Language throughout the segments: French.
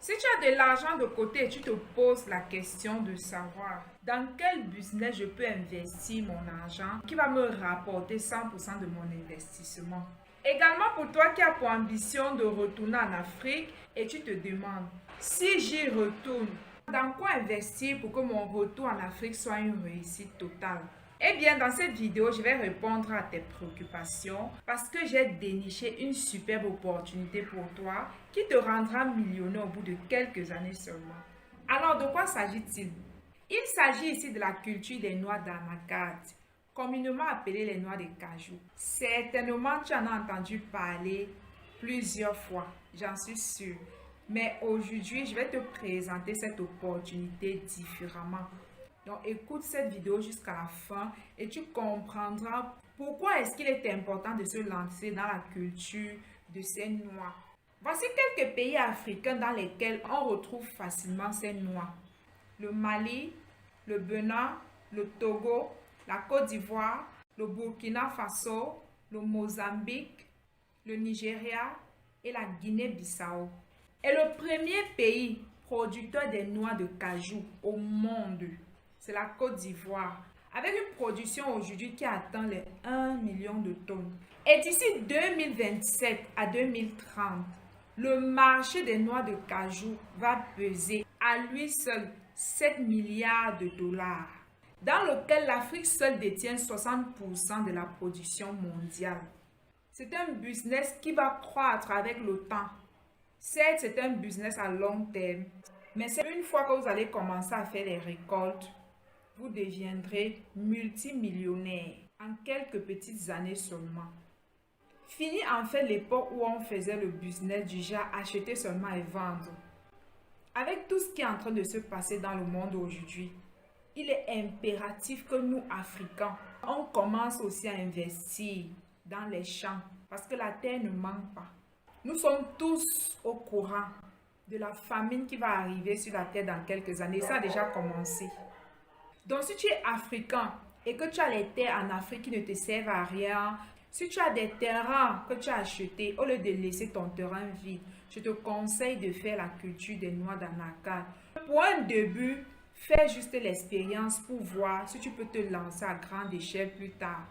Si tu as de l'argent de côté et tu te poses la question de savoir dans quel business je peux investir mon argent qui va me rapporter 100% de mon investissement. Également pour toi qui as pour ambition de retourner en Afrique et tu te demandes si j'y retourne, dans quoi investir pour que mon retour en Afrique soit une réussite totale? Eh bien, dans cette vidéo, je vais répondre à tes préoccupations parce que j'ai déniché une superbe opportunité pour toi qui te rendra millionnaire au bout de quelques années seulement. Alors, de quoi s'agit-il? Il s'agit ici de la culture des noix d'anacarde, communément appelées les noix de cajou. Certainement, tu en as entendu parler plusieurs fois, j'en suis sûre. Mais aujourd'hui, je vais te présenter cette opportunité différemment. Donc, écoute cette vidéo jusqu'à la fin et tu comprendras pourquoi est-ce qu'il est important de se lancer dans la culture de ces noix. Voici quelques pays africains dans lesquels on retrouve facilement ces noix. Le Mali, le Bénin, le Togo, la Côte d'Ivoire, le Burkina Faso, le Mozambique, le Nigeria et la Guinée-Bissau. Et le premier pays producteur des noix de cajou au monde, c'est la Côte d'Ivoire, avec une production aujourd'hui qui atteint les 1 million de tonnes. Et d'ici 2027 à 2030, le marché des noix de cajou va peser à lui seul 7 milliards de dollars, dans lequel l'Afrique seule détient 60% de la production mondiale. C'est un business qui va croître avec le temps. Certes, c'est un business à long terme, mais c'est une fois que vous allez commencer à faire les récoltes, vous deviendrez multimillionnaire en quelques petites années seulement. Fini en fait l'époque où on faisait le business du genre acheter seulement et vendre. Avec tout ce qui est en train de se passer dans le monde aujourd'hui, il est impératif que nous, Africains, on commence aussi à investir dans les champs parce que la terre ne manque pas. Nous sommes tous au courant de la famine qui va arriver sur la terre dans quelques années. Ça a déjà commencé. Donc, si tu es africain et que tu as les terres en Afrique qui ne te servent à rien, si tu as des terrains que tu as achetés, au lieu de laisser ton terrain vide, je te conseille de faire la culture des noix d'anacarde. Pour un début, fais juste l'expérience pour voir si tu peux te lancer à grande échelle plus tard.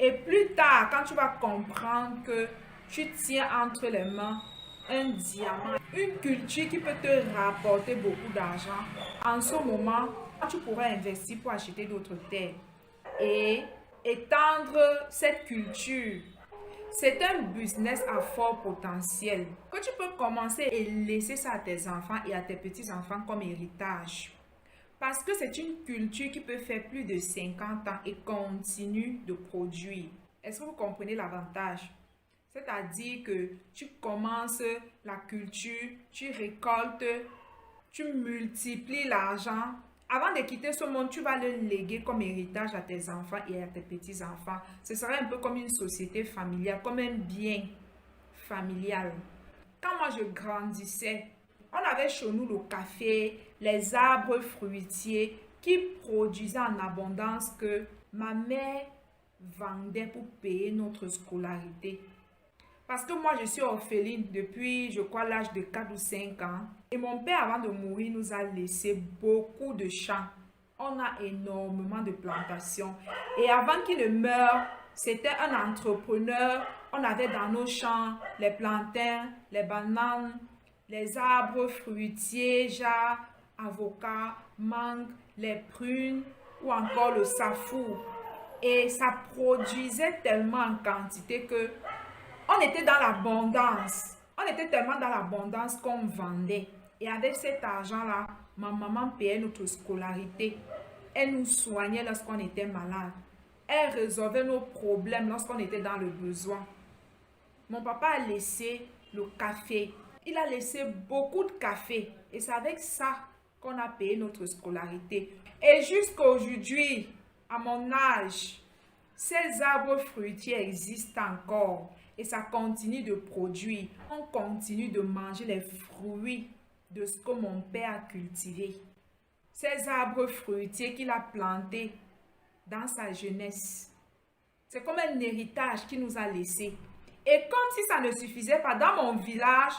Et plus tard, quand tu vas comprendre que tu tiens entre les mains un diamant, une culture qui peut te rapporter beaucoup d'argent, en ce moment, tu pourras investir pour acheter d'autres terres et étendre cette culture. C'est un business à fort potentiel que tu peux commencer et laisser ça à tes enfants et à tes petits-enfants comme héritage. Parce que c'est une culture qui peut faire plus de 50 ans et continue de produire. Est-ce que vous comprenez l'avantage? C'est-à-dire que tu commences la culture, tu récoltes, tu multiplies l'argent. Avant de quitter ce monde, tu vas le léguer comme héritage à tes enfants et à tes petits-enfants. Ce sera un peu comme une société familiale, comme un bien familial. Quand moi je grandissais, on avait chez nous le café, les arbres fruitiers qui produisaient en abondance que ma mère vendait pour payer notre scolarité. Parce que moi, je suis orpheline depuis, je crois, l'âge de 4 ou 5 ans. Et mon père, avant de mourir, nous a laissé beaucoup de champs. On a énormément de plantations. Et avant qu'il ne meure, c'était un entrepreneur. On avait dans nos champs les plantains, les bananes, les arbres fruitiers, genre avocats, mangue, les prunes ou encore le safour. Et ça produisait tellement en quantité que on était dans l'abondance. On était tellement dans l'abondance qu'on vendait. Et avec cet argent-là, ma maman payait notre scolarité. Elle nous soignait lorsqu'on était malade. Elle résolvait nos problèmes lorsqu'on était dans le besoin. Mon papa a laissé le café. Il a laissé beaucoup de café. Et c'est avec ça qu'on a payé notre scolarité. Et jusqu'à aujourd'hui, à mon âge, ces arbres fruitiers existent encore. Et ça continue de produire. On continue de manger les fruits de ce que mon père a cultivé. Ces arbres fruitiers qu'il a plantés dans sa jeunesse. C'est comme un héritage qu'il nous a laissé. Et comme si ça ne suffisait pas, dans mon village,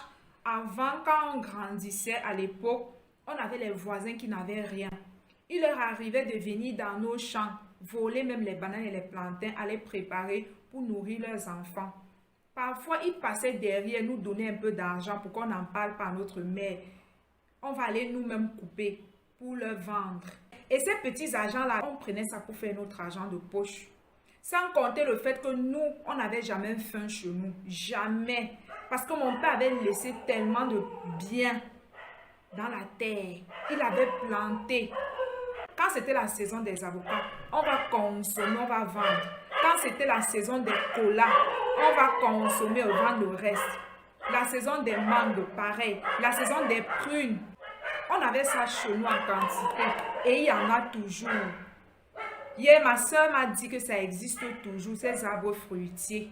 Avant, quand on grandissait à l'époque, on avait les voisins qui n'avaient rien. Il leur arrivait de venir dans nos champs, voler même les bananes et les plantains, aller préparer pour nourrir leurs enfants. Parfois, ils passaient derrière nous donner un peu d'argent pour qu'on n'en parle pas à notre mère. On va aller nous-mêmes couper pour leur vendre. Et ces petits argents-là, on prenait ça pour faire notre argent de poche. Sans compter le fait que nous, on n'avait jamais faim chez nous. Jamais. Parce que mon père avait laissé tellement de biens dans la terre. Il avait planté. Quand c'était la saison des avocats, on va consommer, on va vendre. Quand c'était la saison des colas, on va consommer et vendre le reste. La saison des mangues, pareil. La saison des prunes. On avait ça chez nous en quantité. Et il y en a toujours. Hier, ma soeur m'a dit que ça existe toujours, ces arbres fruitiers.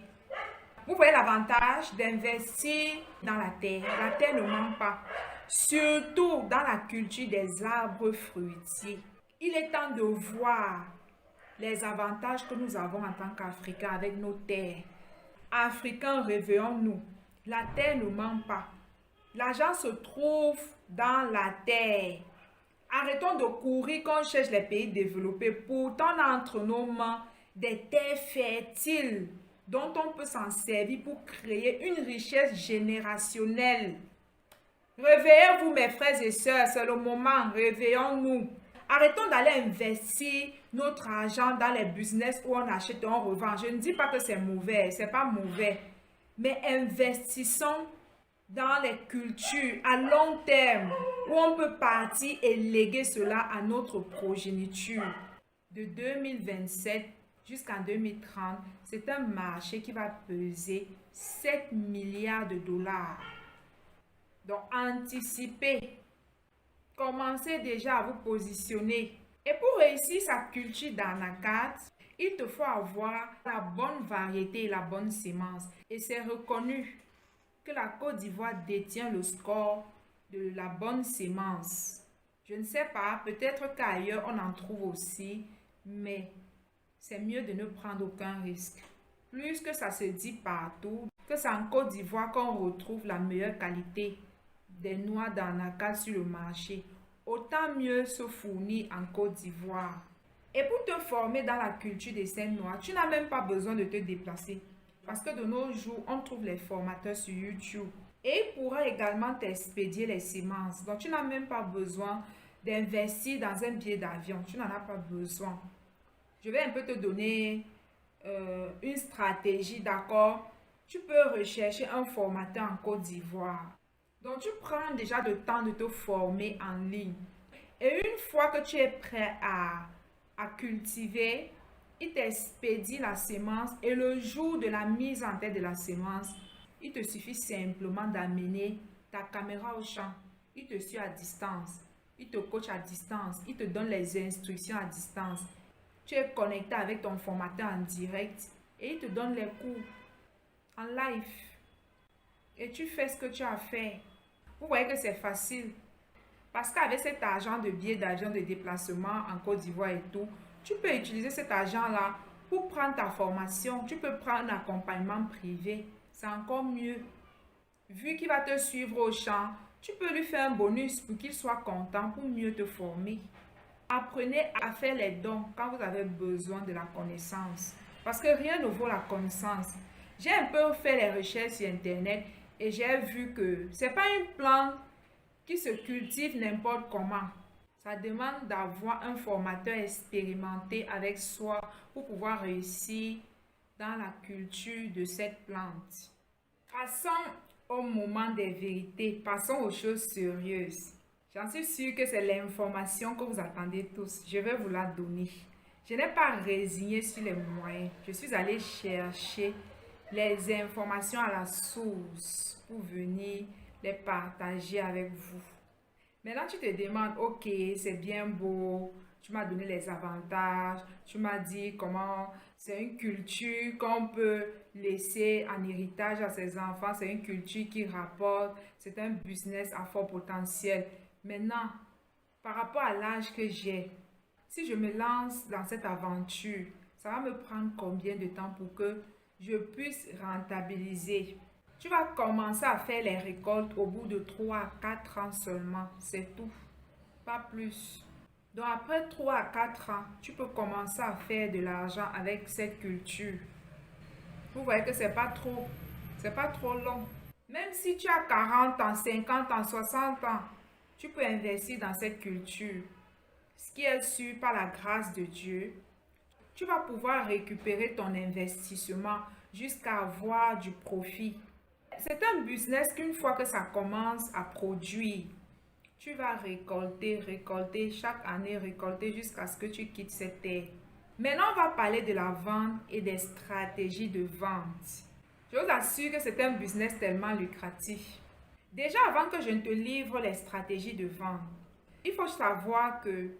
Vous voyez l'avantage d'investir dans la terre. La terre ne manque pas. Surtout dans la culture des arbres fruitiers. Il est temps de voir les avantages que nous avons en tant qu'Africains avec nos terres. Africains, réveillons-nous. La terre ne manque pas. L'argent se trouve dans la terre. Arrêtons de courir quand on cherche les pays développés. Pourtant, on a entre nos mains des terres fertiles dont on peut s'en servir pour créer une richesse générationnelle. Réveillez-vous, mes frères et sœurs, c'est le moment, réveillons-nous. Arrêtons d'aller investir notre argent dans les business où on achète et on revend. Je ne dis pas que c'est mauvais, c'est pas mauvais. Mais investissons dans les cultures à long terme où on peut partir et léguer cela à notre progéniture. De 2027 jusqu'en 2030, c'est un marché qui va peser 7 milliards de dollars. Donc, anticipez. Commencez déjà à vous positionner. Et pour réussir sa culture d'anacat, il te faut avoir la bonne variété et la bonne sémence. Et c'est reconnu que la Côte d'Ivoire détient le score de la bonne sémence. Je ne sais pas, peut-être qu'ailleurs on en trouve aussi, mais c'est mieux de ne prendre aucun risque. Plus que ça se dit partout, que c'est en Côte d'Ivoire qu'on retrouve la meilleure qualité des noix d'anacat sur le marché, autant mieux se fournir en Côte d'Ivoire. Et pour te former dans la culture des scènes noires, tu n'as même pas besoin de te déplacer. Parce que de nos jours, on trouve les formateurs sur YouTube. Et ils pourront également t'expédier les semences. Donc, tu n'as même pas besoin d'investir dans un billet d'avion. Tu n'en as pas besoin. Je vais un peu te donner une stratégie, d'accord? Tu peux rechercher un formateur en Côte d'Ivoire. Donc, tu prends déjà le temps de te former en ligne. Et une fois que tu es prêt à cultiver, il t'expédie la sémence et le jour de la mise en terre de la sémence, il te suffit simplement d'amener ta caméra au champ. Il te suit à distance. Il te coach à distance. Il te donne les instructions à distance. Tu es connecté avec ton formateur en direct et il te donne les cours en live. Et tu fais ce que tu as à faire. Vous voyez que c'est facile. Parce qu'avec cet argent de billets d'avion de déplacement en Côte d'Ivoire et tout, tu peux utiliser cet argent-là pour prendre ta formation. Tu peux prendre un accompagnement privé. C'est encore mieux. Vu qu'il va te suivre au champ, tu peux lui faire un bonus pour qu'il soit content pour mieux te former. Apprenez à faire les dons quand vous avez besoin de la connaissance. Parce que rien ne vaut la connaissance. J'ai un peu fait les recherches sur Internet et j'ai vu que ce n'est pas une plante qui se cultive n'importe comment. Ça demande d'avoir un formateur expérimenté avec soi pour pouvoir réussir dans la culture de cette plante. Passons au moment des vérités. Passons aux choses sérieuses. J'en suis sûre que c'est l'information que vous attendez tous. Je vais vous la donner. Je n'ai pas résigné sur les moyens. Je suis allée chercher les informations à la source pour venir les partager avec vous. Maintenant, tu te demandes, ok, c'est bien beau, tu m'as donné les avantages, tu m'as dit comment c'est une culture qu'on peut laisser en héritage à ses enfants, c'est une culture qui rapporte, c'est un business à fort potentiel. Maintenant, par rapport à l'âge que j'ai, si je me lance dans cette aventure, ça va me prendre combien de temps pour que je puisse rentabiliser? Tu vas commencer à faire les récoltes au bout de 3 à 4 ans seulement. C'est tout. Pas plus. Donc après 3 à 4 ans, tu peux commencer à faire de l'argent avec cette culture. Vous voyez que c'est pas trop long. Même si tu as 40 ans, 50 ans, 60 ans, tu peux investir dans cette culture. Ce qui est sûr par la grâce de Dieu, tu vas pouvoir récupérer ton investissement jusqu'à avoir du profit. C'est un business qu'une fois que ça commence à produire, tu vas récolter, récolter, chaque année récolter jusqu'à ce que tu quittes cette terre. Maintenant, on va parler de la vente et des stratégies de vente. Je vous assure que c'est un business tellement lucratif. Déjà, avant que je ne te livre les stratégies de vente, il faut savoir que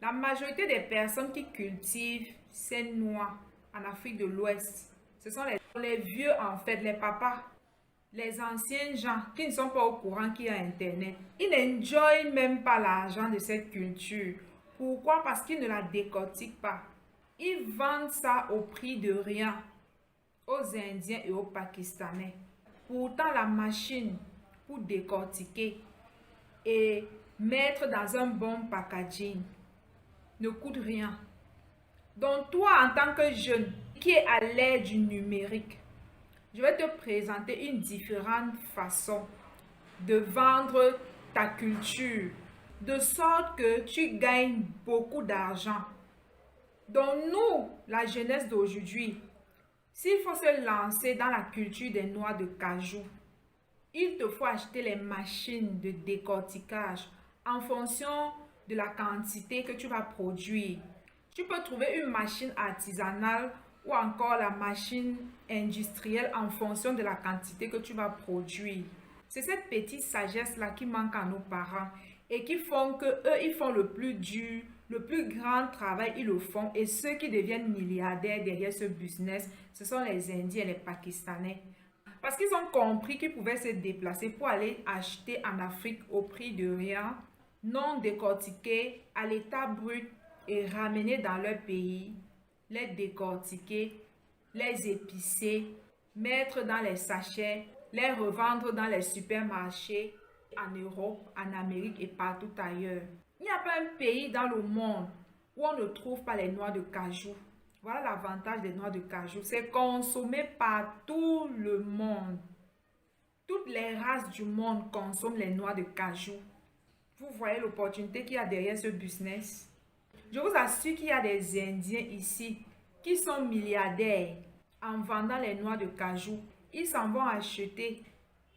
la majorité des personnes qui cultivent ces noix en Afrique de l'Ouest, ce sont les vieux en fait, les papas, les anciens gens qui ne sont pas au courant qu'il y a Internet. Ils n'enjoyent même pas l'argent de cette culture. Pourquoi? Parce qu'ils ne la décortiquent pas. Ils vendent ça au prix de rien aux Indiens et aux Pakistanais. Pourtant, la machine pour décortiquer et mettre dans un bon packaging ne coûte rien. Donc toi, en tant que jeune qui est à l'ère du numérique, je vais te présenter une différente façon de vendre ta culture, de sorte que tu gagnes beaucoup d'argent. Donc nous, la jeunesse d'aujourd'hui, s'il faut se lancer dans la culture des noix de cajou, il te faut acheter les machines de décortiquage en fonction de la quantité que tu vas produire. Tu peux trouver une machine artisanale ou encore la machine industrielle en fonction de la quantité que tu vas produire. C'est cette petite sagesse-là qui manque à nos parents et qui font que eux, ils font le plus dur, le plus grand travail, ils le font. Et ceux qui deviennent milliardaires derrière ce business, ce sont les Indiens et les Pakistanais. Parce qu'ils ont compris qu'ils pouvaient se déplacer pour aller acheter en Afrique au prix de rien, non décortiqué, à l'état brut et ramener dans leur pays, les décortiquer, les épicer, mettre dans les sachets, les revendre dans les supermarchés en Europe, en Amérique et partout ailleurs. Il n'y a pas un pays dans le monde où on ne trouve pas les noix de cajou. Voilà l'avantage des noix de cajou. C'est consommé par tout le monde. Toutes les races du monde consomment les noix de cajou. Vous voyez l'opportunité qu'il y a derrière ce business? Je vous assure qu'il y a des Indiens ici qui sont milliardaires en vendant les noix de cajou. Ils s'en vont acheter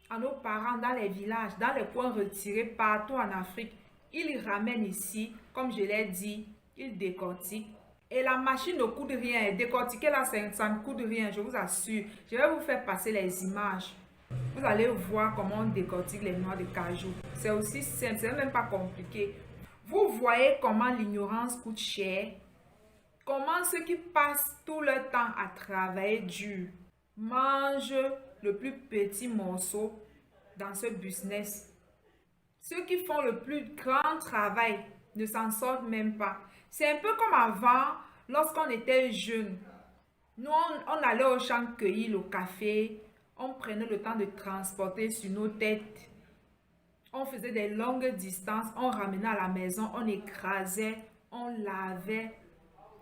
à nos parents dans les villages, dans les coins retirés partout en Afrique. Ils ramènent ici, comme je l'ai dit, ils décortiquent. Et la machine ne coûte rien. Décortiquer là, ça ne coûte rien, je vous assure. Je vais vous faire passer les images. Vous allez voir comment on décortique les noix de cajou. C'est aussi simple, c'est même pas compliqué. Vous voyez comment l'ignorance coûte cher. Comment ceux qui passent tout leur temps à travailler dur mangent le plus petit morceau dans ce business. Ceux qui font le plus grand travail ne s'en sortent même pas. C'est un peu comme avant, lorsqu'on était jeune. Nous, on allait au champ cueillir le café. On prenait le temps de transporter sur nos têtes. On faisait des longues distances. On ramenait à la maison. On écrasait. On lavait.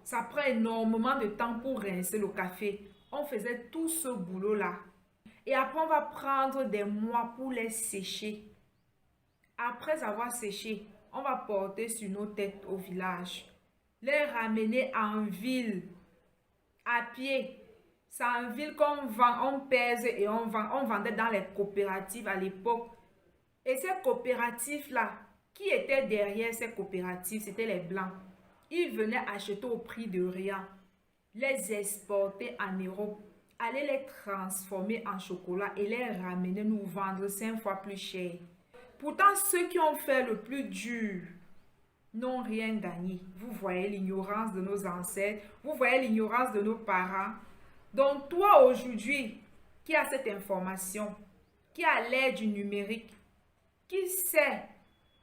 Ça prend énormément de temps pour rincer le café. On faisait tout ce boulot-là. Et après, on va prendre des mois pour les sécher. Après avoir séché, on va porter sur nos têtes au village. Les ramener en ville, à pied. C'est en ville qu'on vend, on pèse et on vend. On vendait dans les coopératives à l'époque. Et ces coopératives-là, qui étaient derrière ces coopératives, c'était les Blancs. Ils venaient acheter au prix de rien, les exporter en Europe, aller les transformer en chocolat et les ramener nous vendre 5 fois plus cher. Pourtant, ceux qui ont fait le plus dur n'ont rien gagné. Vous voyez l'ignorance de nos ancêtres, vous voyez l'ignorance de nos parents. Donc toi aujourd'hui, qui as cette information, qui a l'ère du numérique, qui sait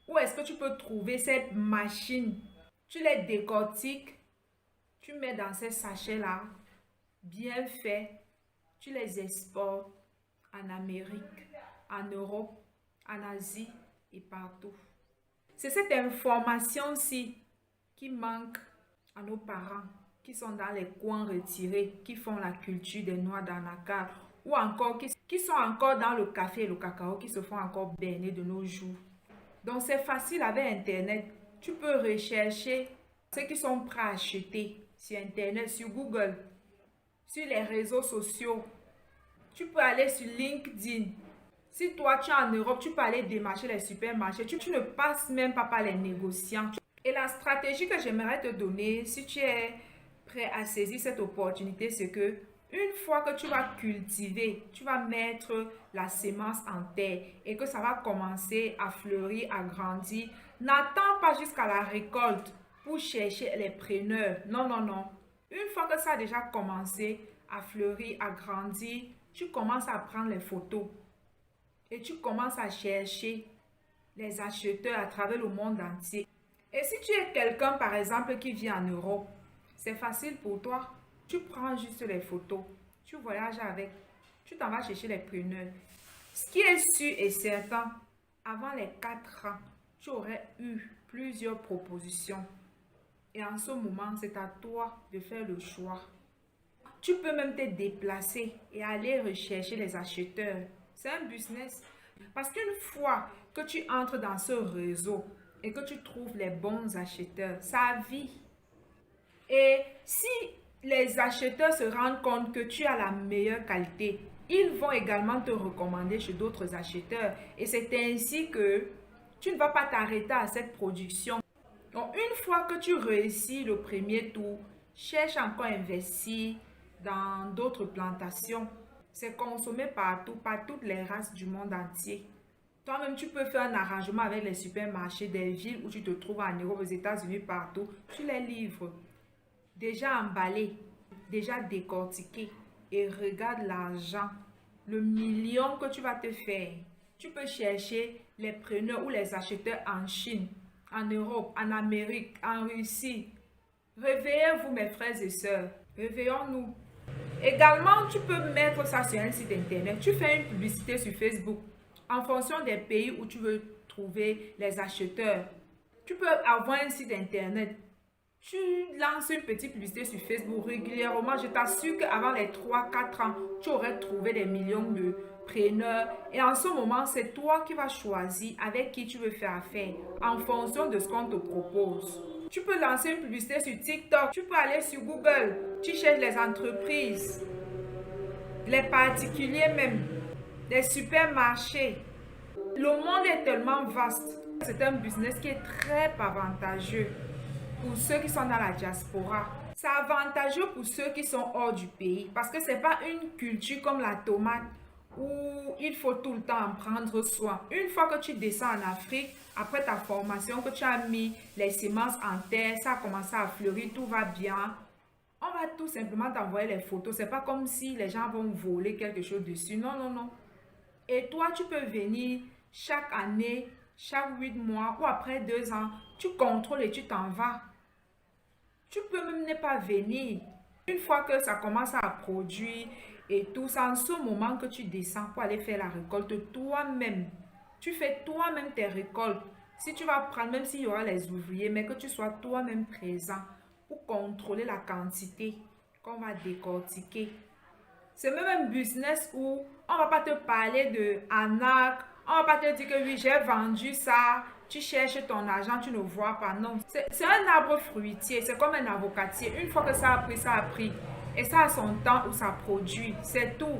où est-ce que tu peux trouver cette machine, tu les décortiques, tu mets dans ces sachets-là, bien faits, tu les exportes en Amérique, en Europe, en Asie et partout. C'est cette information-ci qui manque à nos parents qui sont dans les coins retirés, qui font la culture des noix d'anacarde ou encore qui sont encore dans le café et le cacao, qui se font encore berner de nos jours. Donc c'est facile avec Internet. Tu peux rechercher ceux qui sont prêts à acheter sur Internet, sur Google, sur les réseaux sociaux. Tu peux aller sur LinkedIn. Si toi tu es en Europe, tu peux aller démarcher les supermarchés. Tu ne passes même pas par les négociants. Et la stratégie que j'aimerais te donner, si tu es prêt à saisir cette opportunité, c'est que une fois que tu vas cultiver, tu vas mettre la semence en terre et que ça va commencer à fleurir, à grandir. N'attends pas jusqu'à la récolte pour chercher les preneurs. Non, non, non. Une fois que ça a déjà commencé à fleurir, à grandir, tu commences à prendre les photos et tu commences à chercher les acheteurs à travers le monde entier. Et si tu es quelqu'un, par exemple, qui vit en Europe, c'est facile pour toi. Tu prends juste les photos, tu voyages avec, tu t'en vas chercher les preneurs. Ce qui est sûr et certain, avant les 4 ans, tu aurais eu plusieurs propositions. Et en ce moment, c'est à toi de faire le choix. Tu peux même te déplacer et aller rechercher les acheteurs. C'est un business. Parce qu'une fois que tu entres dans ce réseau et que tu trouves les bons acheteurs, ça vit. Et si les acheteurs se rendent compte que tu as la meilleure qualité, ils vont également te recommander chez d'autres acheteurs. Et c'est ainsi que tu ne vas pas t'arrêter à cette production. Donc, une fois que tu réussis le premier tour, cherche encore à investir dans d'autres plantations. C'est consommé partout, par toutes les races du monde entier. Toi-même, tu peux faire un arrangement avec les supermarchés des villes où tu te trouves en Europe, aux États-Unis, partout. Tu les livres. Déjà emballés, déjà décortiqués. Et regarde l'argent, le million que tu vas te faire. Tu peux chercher les preneurs ou les acheteurs en Chine, en Europe, en Amérique, en Russie. Réveillez-vous, mes frères et sœurs. Réveillons-nous. Également, tu peux mettre ça sur un site internet. Tu fais une publicité sur Facebook en fonction des pays où tu veux trouver les acheteurs. Tu peux avoir un site internet. Tu lances une petite publicité sur Facebook régulièrement. Je t'assure qu'avant les 3-4 ans, tu aurais trouvé des millions de preneurs. Et en ce moment, c'est toi qui vas choisir avec qui tu veux faire affaire en fonction de ce qu'on te propose. Tu peux lancer une publicité sur TikTok. Tu peux aller sur Google. Tu cherches les entreprises, les particuliers même, les supermarchés. Le monde est tellement vaste. C'est un business qui est très avantageux pour ceux qui sont dans la diaspora. C'est avantageux pour ceux qui sont hors du pays parce que ce n'est pas une culture comme la tomate où il faut tout le temps en prendre soin. Une fois que tu descends en Afrique, après ta formation, que tu as mis les semences en terre, ça a commencé à fleurir, tout va bien. On va tout simplement t'envoyer les photos. Ce n'est pas comme si les gens vont voler quelque chose dessus. Non, non, non. Et toi, tu peux venir chaque année, chaque 8 mois ou après 2 ans, tu contrôles et tu t'en vas. Tu peux même ne pas venir. Une fois que ça commence à produire et tout, c'est en ce moment que tu descends pour aller faire la récolte toi-même. Tu fais toi-même tes récoltes. Si tu vas prendre, même s'il y aura les ouvriers, mais que tu sois toi-même présent pour contrôler la quantité qu'on va décortiquer. C'est même un business où on ne va pas te parler de arnaque. On ne va pas te dire que oui, j'ai vendu ça. Tu cherches ton argent, tu ne vois pas. Non, c'est un arbre fruitier. C'est comme un avocatier. Une fois que ça a pris, ça a pris. Et ça a son temps où ça produit. C'est tout.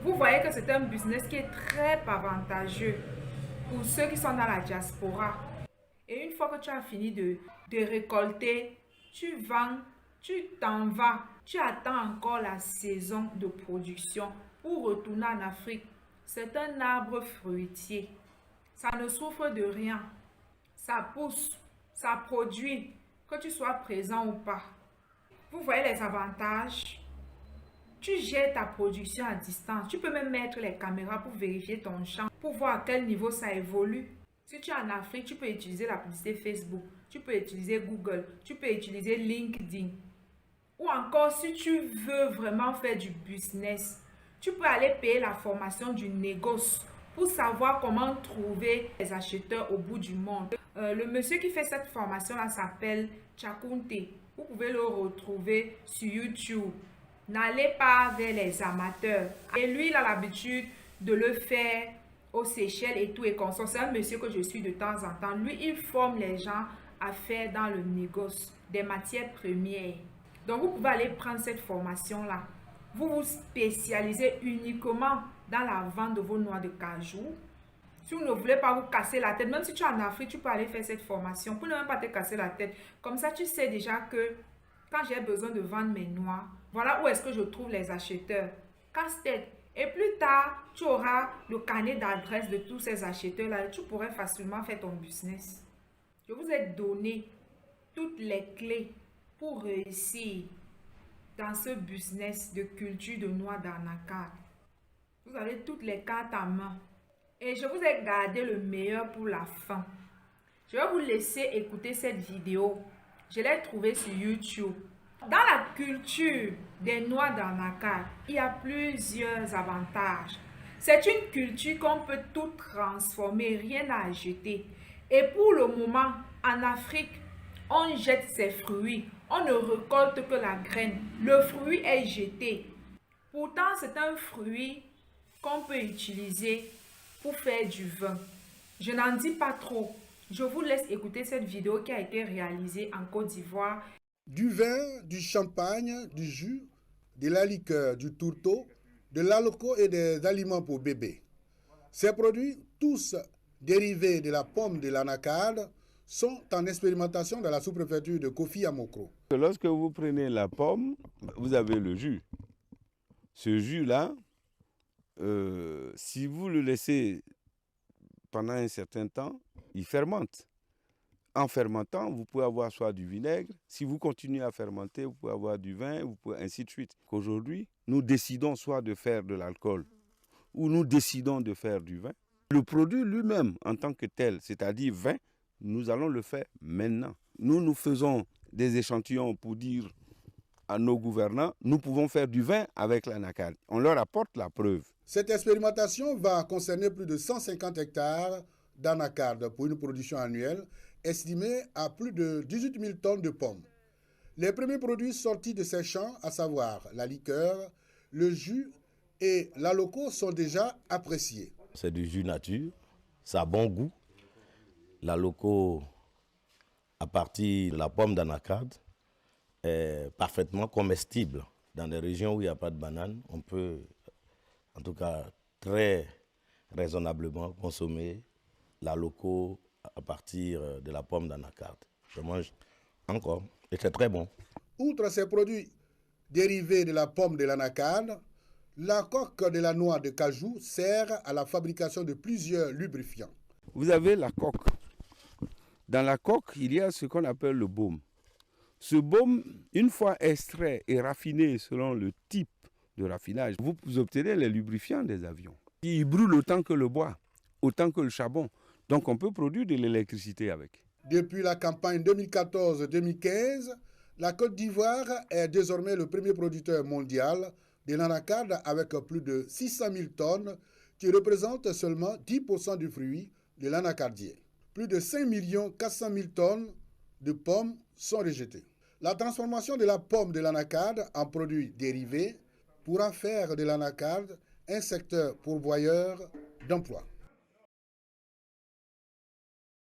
Vous voyez que c'est un business qui est très avantageux pour ceux qui sont dans la diaspora. Et une fois que tu as fini de récolter, tu vends, tu t'en vas. Tu attends encore la saison de production pour retourner en Afrique. C'est un arbre fruitier. Ça ne souffre de rien. Ça pousse, ça produit, que tu sois présent ou pas. Vous voyez les avantages? Tu gères ta production à distance. Tu peux même mettre les caméras pour vérifier ton champ, pour voir à quel niveau ça évolue. Si tu es en Afrique, tu peux utiliser la publicité Facebook. Tu peux utiliser Google. Tu peux utiliser LinkedIn. Ou encore, si tu veux vraiment faire du business, tu peux aller payer la formation du négoce pour savoir comment trouver les acheteurs au bout du monde. Le monsieur qui fait cette formation-là s'appelle Chakunte. Vous pouvez le retrouver sur YouTube. N'allez pas vers les amateurs. Et lui, il a l'habitude de le faire aux Seychelles et tout et consort. C'est un monsieur que je suis de temps en temps. Lui, il forme les gens à faire dans le négoce des matières premières. Donc, vous pouvez aller prendre cette formation-là. Vous vous spécialisez uniquement dans la vente de vos noix de cajou. Si vous ne voulez pas vous casser la tête, même si tu es en Afrique, tu peux aller faire cette formation pour ne même pas te casser la tête. Comme ça, tu sais déjà que quand j'ai besoin de vendre mes noix, voilà où est-ce que je trouve les acheteurs. Casse-tête. Et plus tard, tu auras le carnet d'adresse de tous ces acheteurs-là et tu pourrais facilement faire ton business. Je vous ai donné toutes les clés pour réussir dans ce business de culture de noix d'anacarde. Vous avez toutes les cartes en main. Et je vous ai gardé le meilleur pour la fin. Je vais vous laisser écouter cette vidéo. Je l'ai trouvée sur YouTube. Dans la culture des noix d'anacarde, il y a plusieurs avantages. C'est une culture qu'on peut tout transformer, rien à jeter. Et pour le moment, en Afrique, on jette ses fruits. On ne récolte que la graine. Le fruit est jeté. Pourtant, c'est un fruit qu'on peut utiliser pour faire du vin. Je n'en dis pas trop. Je vous laisse écouter cette vidéo qui a été réalisée en Côte d'Ivoire. Du vin, du champagne, du jus, de la liqueur, du tourteau, de l'aloco et des aliments pour bébés. Ces produits, tous dérivés de la pomme de l'anacarde, sont en expérimentation dans la sous-préfecture de Kofi à Mokro. Lorsque vous prenez la pomme, vous avez le jus. Ce jus-là, si vous le laissez pendant un certain temps, il fermente. En fermentant, vous pouvez avoir soit du vinaigre. Si vous continuez à fermenter, vous pouvez avoir du vin, vous pouvez ainsi de suite. Aujourd'hui, nous décidons soit de faire de l'alcool ou nous décidons de faire du vin. Le produit lui-même, en tant que tel, c'est-à-dire vin, nous allons le faire maintenant. Nous faisons des échantillons pour dire à nos gouvernants, nous pouvons faire du vin avec l'anacarde. On leur apporte la preuve. Cette expérimentation va concerner plus de 150 hectares d'anacarde pour une production annuelle estimée à plus de 18 000 tonnes de pommes. Les premiers produits sortis de ces champs, à savoir la liqueur, le jus et l'aloco, sont déjà appréciés. C'est du jus nature, ça a bon goût. L'aloco, à partir de la pomme d'anacarde, est parfaitement comestible. Dans des régions où il n'y a pas de bananes, on peut, en tout cas, très raisonnablement consommer l'aloco à partir de la pomme d'anacarde. Je mange encore et c'est très bon. Outre ces produits dérivés de la pomme de l'anacarde, la coque de la noix de cajou sert à la fabrication de plusieurs lubrifiants. Vous avez la coque. Dans la coque, il y a ce qu'on appelle le baume. Ce baume, une fois extrait et raffiné selon le type de raffinage, vous obtenez les lubrifiants des avions. Ils brûlent autant que le bois, autant que le charbon. Donc on peut produire de l'électricité avec. Depuis la campagne 2014-2015, la Côte d'Ivoire est désormais le premier producteur mondial de l'anacarde avec plus de 600 000 tonnes qui représentent seulement 10% du fruit de l'anacardier. Plus de 5 400 000 tonnes de pommes sont rejetées. La transformation de la pomme de l'anacarde en produits dérivés pourra faire de l'anacarde un secteur pourvoyeur d'emplois.